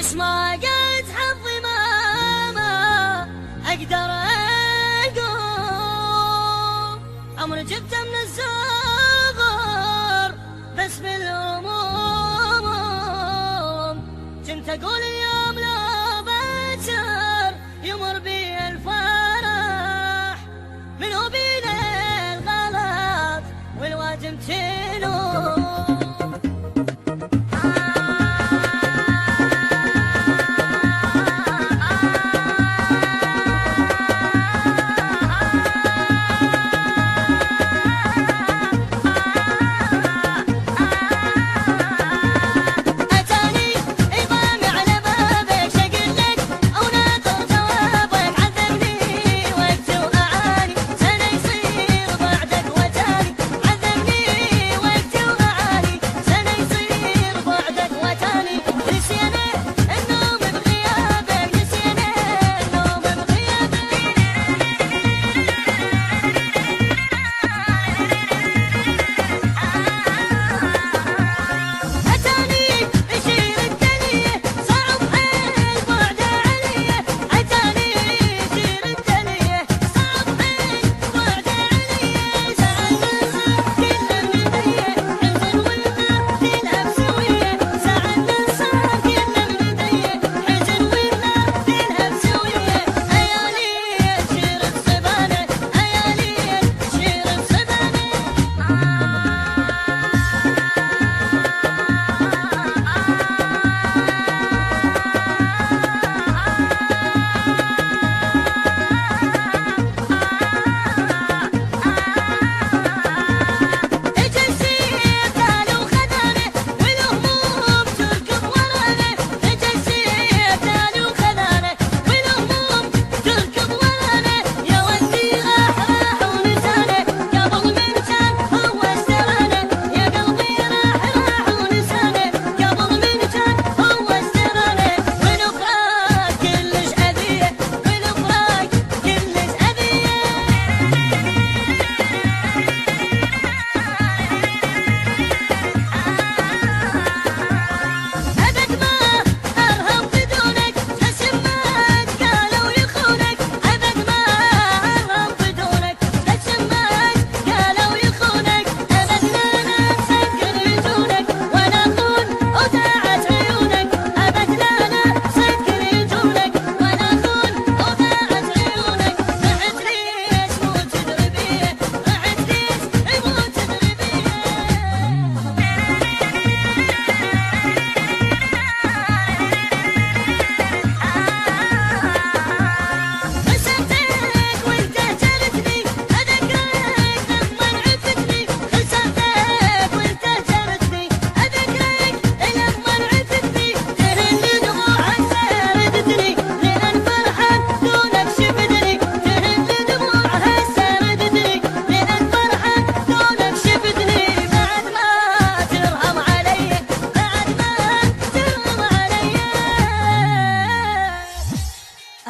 بس ما قد حظي ما اقدر اقوم. عمري جبته من الزغر بس بالهموم، كنت اقول اليوم لو بكر يمر بي الفرح، منو بينا الغلط والواجب تلوم.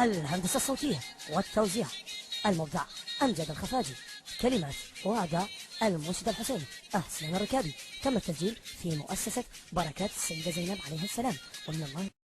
الهندسة الصوتية والتوزيع المبدع أمجد الخفاجي، كلمات وأداء المنشد الحسيني أحسن الركابي. تم التسجيل في مؤسسة بركات السيدة زينب عليه السلام، ومن الله